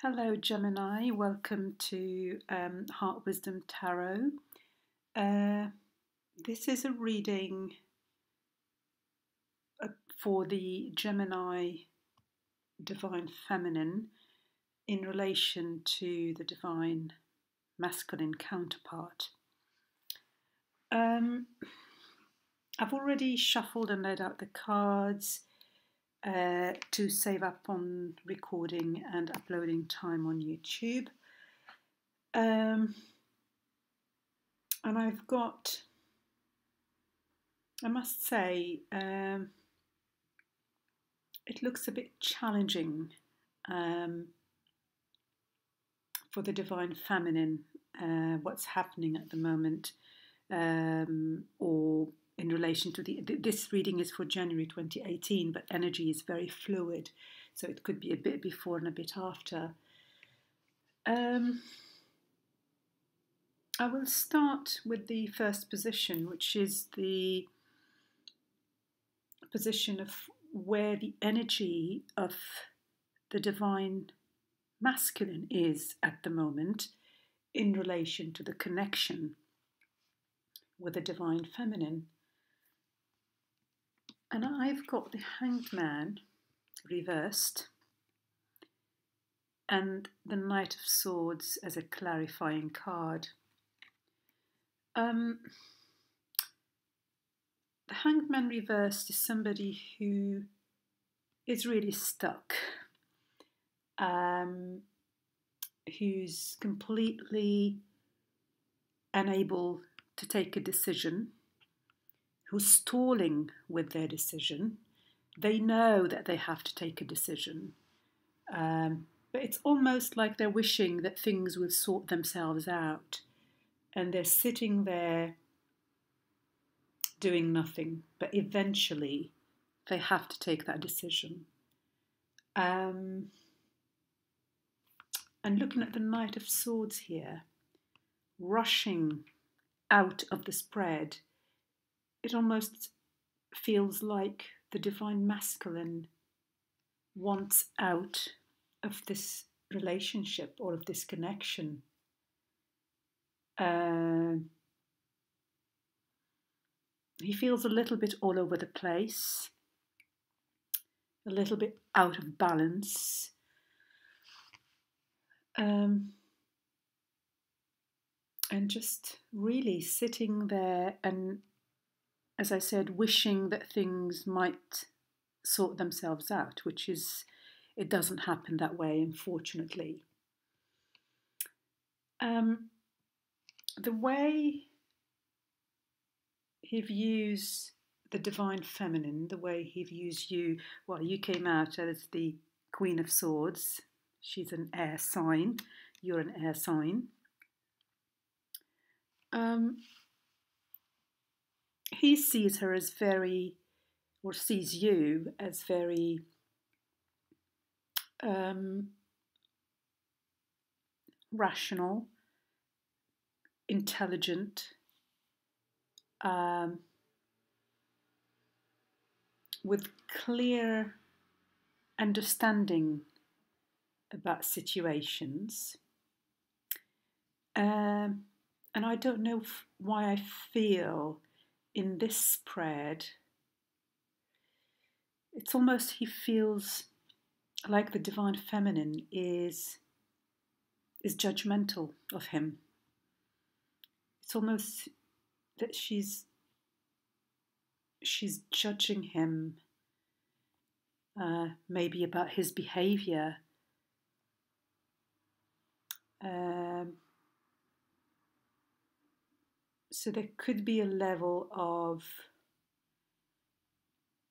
Hello, Gemini. Welcome to Heart Wisdom Tarot. This is a reading for the Gemini Divine Feminine in relation to the Divine Masculine counterpart. I've already shuffled and laid out the cards to save up on recording and uploading time on YouTube. And I've got, I must say, it looks a bit challenging for the Divine Feminine, what's happening at the moment, or in relation to this reading is for January 2018, but energy is very fluid, so it could be a bit before and a bit after. I will start with the first position, which is the position of where the energy of the Divine Masculine is at the moment in relation to the connection with the Divine Feminine. And I've got the Hanged Man reversed and the Knight of Swords as a clarifying card. The Hanged Man reversed is somebody who is really stuck, who's completely unable to take a decision, who's stalling with their decision. They know that they have to take a decision, but it's almost like they're wishing that things will sort themselves out, and they're sitting there doing nothing, but eventually they have to take that decision. And looking at the Knight of Swords here, rushing out of the spread, it almost feels like the Divine Masculine wants out of this relationship or of this connection. He feels a little bit all over the place, a little bit out of balance. And just really sitting there and, as I said, wishing that things might sort themselves out, which is, it doesn't happen that way, unfortunately. The way he views the Divine Feminine, the way he views you, well, you came out as the Queen of Swords. She's an air sign. You're an air sign. He sees her as very, or sees you as very rational, intelligent, with clear understanding about situations. And I don't know why I feel in this spread, it's almost he feels like the Divine Feminine is judgmental of him. It's almost that she's judging him, maybe about his behavior. So there could be a level of,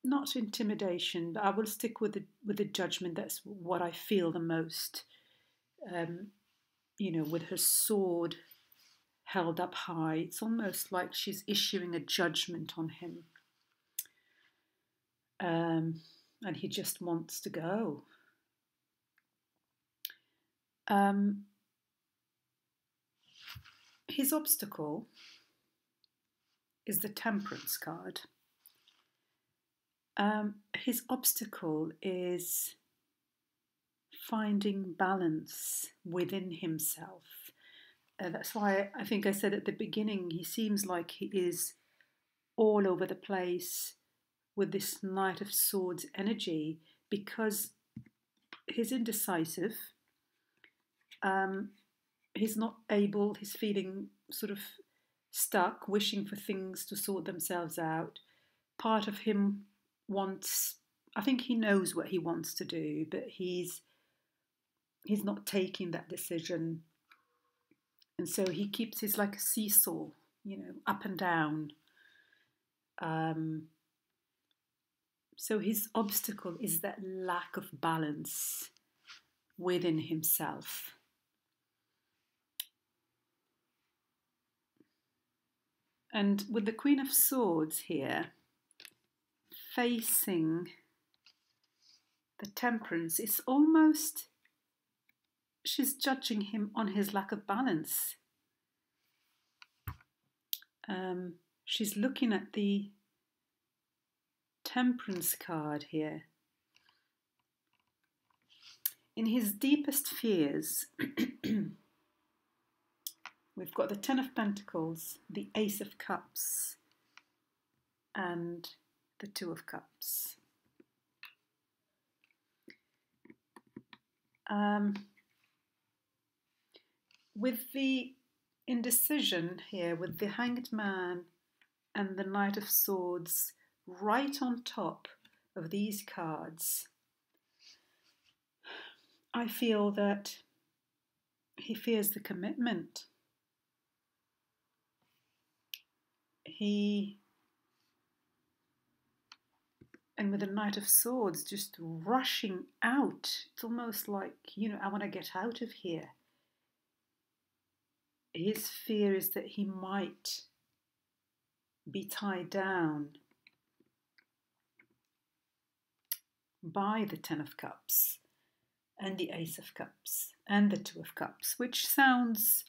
not intimidation, but I will stick with the judgment. That's what I feel the most. With her sword held up high, it's almost like she's issuing a judgment on him. And he just wants to go. His obstacle is the Temperance card. His obstacle is finding balance within himself. That's why I think I said at the beginning, he seems like he is all over the place with this Knight of Swords energy, because he's indecisive. He's not able, he's feeling sort of stuck, wishing for things to sort themselves out. Part of him wants, I think he knows what he wants to do, but he's not taking that decision. And so he keeps, he's like a seesaw, up and down. So his obstacle is that lack of balance within himself. And with the Queen of Swords here, facing the Temperance, it's almost, she's judging him on his lack of balance. She's looking at the Temperance card here. In his deepest fears, we've got the Ten of Pentacles, the Ace of Cups, and the Two of Cups. With the indecision here, with the Hanged Man and the Knight of Swords right on top of these cards, I feel that he fears the commitment. And with the Knight of Swords just rushing out, it's almost like, I want to get out of here. His fear is that he might be tied down by the Ten of Cups and the Ace of Cups and the Two of Cups, which sounds,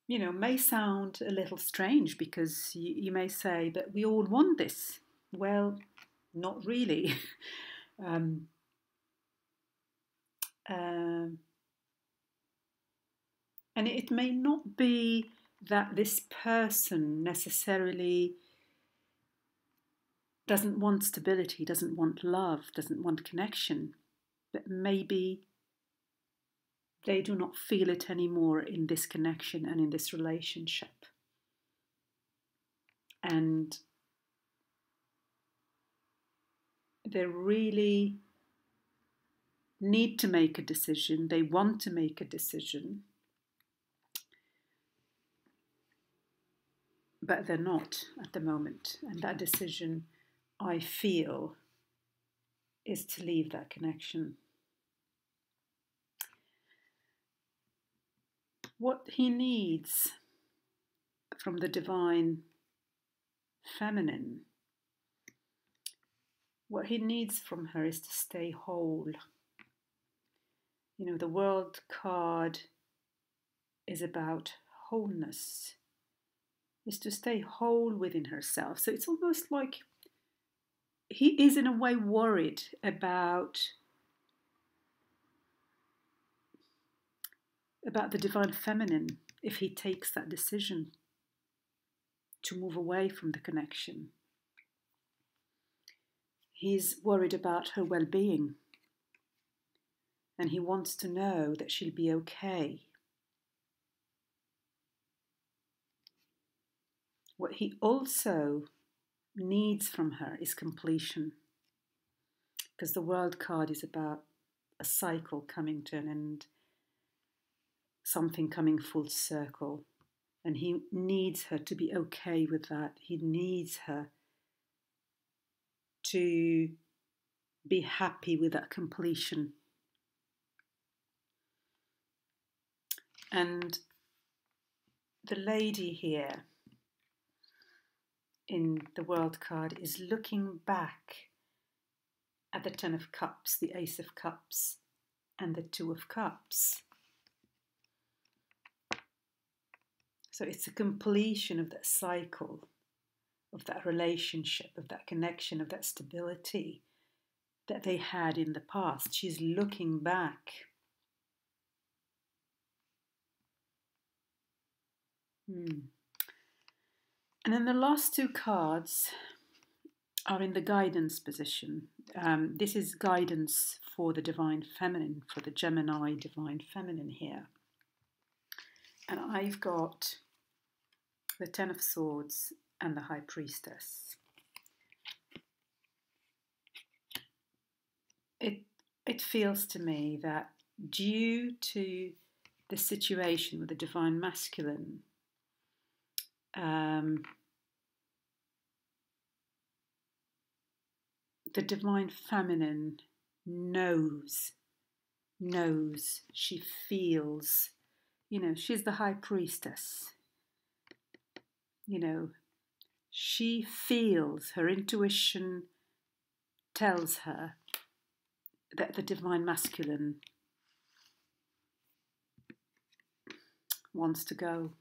may sound a little strange, because you may say that we all want this. Well, not really. And it may not be that this person necessarily doesn't want stability, doesn't want love, doesn't want connection, but maybe they do not feel it anymore in this connection and in this relationship. And they really need to make a decision. They want to make a decision, but they're not at the moment. And that decision, I feel, is to leave that connection. What he needs from the divine feminine, what he needs from her is to stay whole. The World card is about wholeness, is to stay whole within herself. So it's almost like he is in a way worried about the divine feminine if he takes that decision to move away from the connection. He's worried about her well-being, and he wants to know that she'll be okay. What he also needs from her is completion, because the World card is about a cycle coming to an end, something coming full circle, and he needs her to be okay with that. He needs her to be happy with that completion. And the lady here in the World card is looking back at the Ten of Cups, the Ace of Cups, and the Two of Cups. So it's a completion of that cycle, of that relationship, of that connection, of that stability. that they had in the past. She's looking back. And then the last two cards are in the guidance position. This is guidance for the Divine Feminine, for the Gemini Divine Feminine here. And I've got the Ten of Swords and the High Priestess. It feels to me that due to the situation with the Divine Masculine, the Divine Feminine knows, she feels, you know, she's the High Priestess. You know, she feels, her intuition tells her that the Divine Masculine wants to go.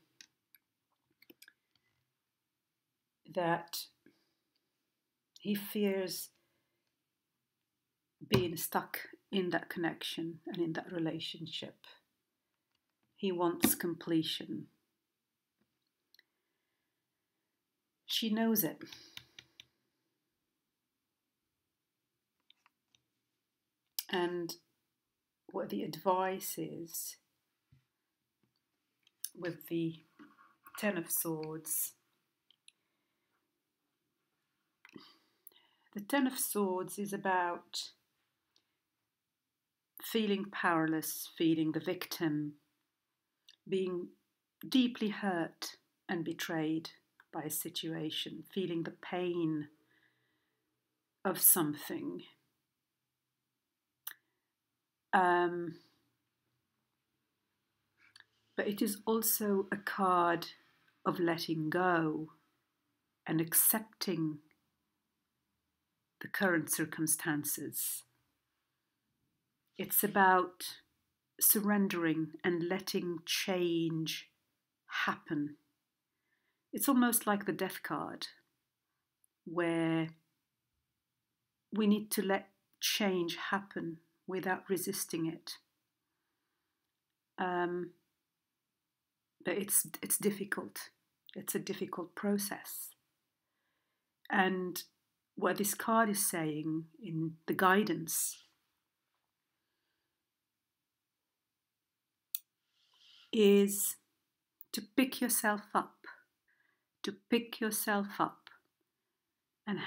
That he fears being stuck in that connection and in that relationship. He wants completion. She knows it. And what the advice is with the Ten of Swords. The Ten of Swords is about feeling powerless, feeling the victim, being deeply hurt and betrayed by a situation, feeling the pain of something. But it is also a card of letting go and accepting the current circumstances. It's about surrendering and letting change happen. It's almost like the Death card, where we need to let change happen without resisting it. But it's difficult. It's a difficult process. And what this card is saying in the guidance is to pick yourself up, and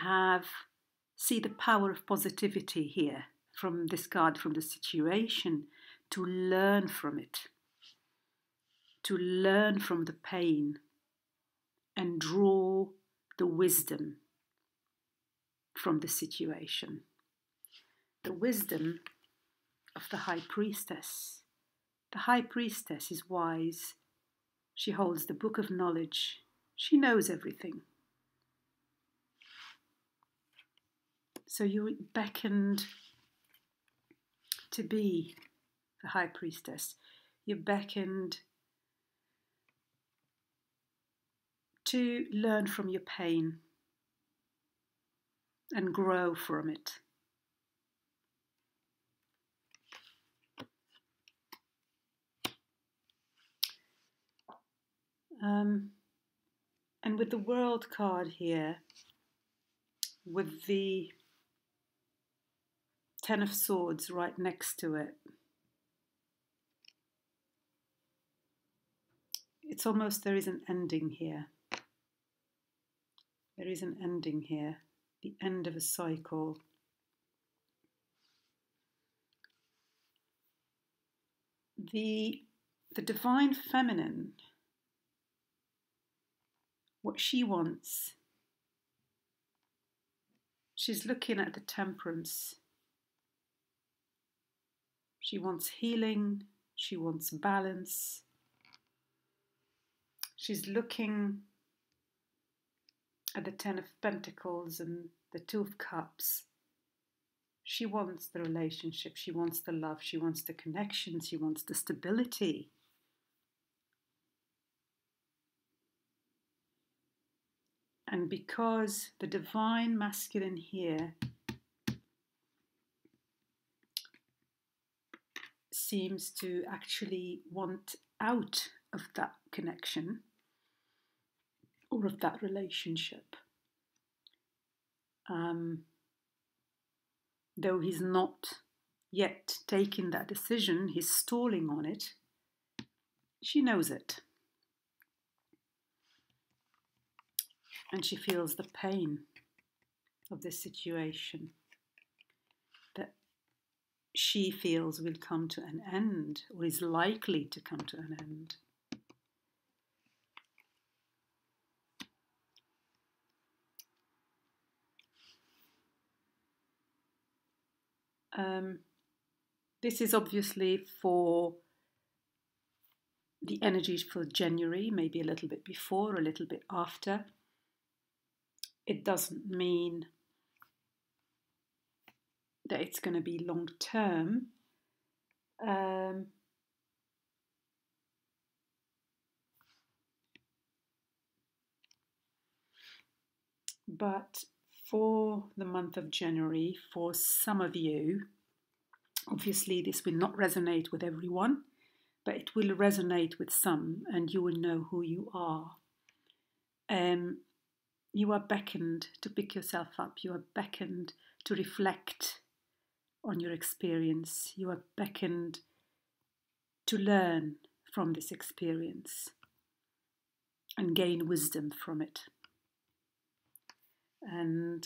see the power of positivity here from this card, from the situation, to learn from it, to learn from the pain and draw the wisdom from the situation. The wisdom of the High Priestess. The High Priestess is wise. She holds the book of knowledge. She knows everything. So you're beckoned to be the High Priestess. You're beckoned to learn from your pain and grow from it. And with the World card here, with the Ten of Swords right next to it, it's almost there is an ending here. There is an ending here, the end of a cycle. The Divine Feminine, what she wants, she's looking at the Temperance. She wants healing, she wants balance. She's looking at the Ten of Pentacles and the Two of Cups. She wants the relationship, she wants the love, she wants the connection, she wants the stability. And because the Divine Masculine here seems to actually want out of that connection or of that relationship. Though he's not yet taken that decision, he's stalling on it. She knows it. And she feels the pain of this situation that she feels will come to an end, or is likely to come to an end. This is obviously for the energies for January, maybe a little bit before, a little bit after. It doesn't mean that it's going to be long term. But for the month of January, for some of you, obviously this will not resonate with everyone, but it will resonate with some, and you will know who you are. You are beckoned to pick yourself up. You are beckoned to reflect on your experience. You are beckoned to learn from this experience and gain wisdom from it. And,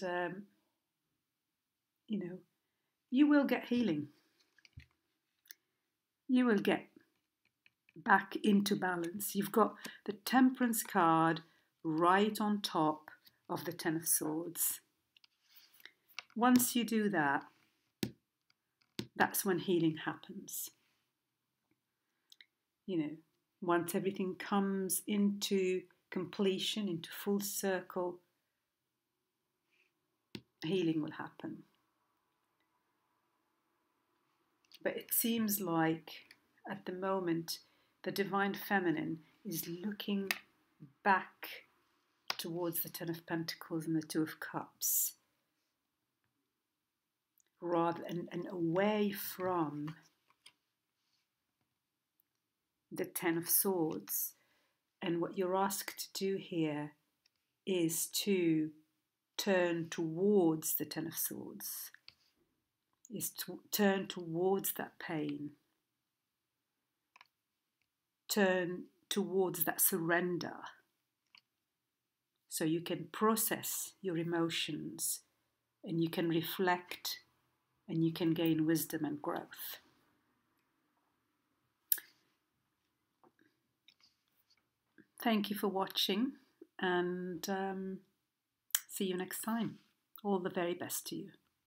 you will get healing. You will get back into balance. You've got the Temperance card right on top of the Ten of Swords. Once you do that, that's when healing happens. Once everything comes into completion, into full circle, healing will happen. But it seems like at the moment the Divine Feminine is looking back towards the Ten of Pentacles and the Two of Cups, rather and away from the Ten of Swords. And what you're asked to do here is to turn towards the Ten of Swords, is to turn towards that pain, turn towards that surrender, so you can process your emotions and you can reflect and you can gain wisdom and growth. Thank you for watching, and see you next time. All the very best to you.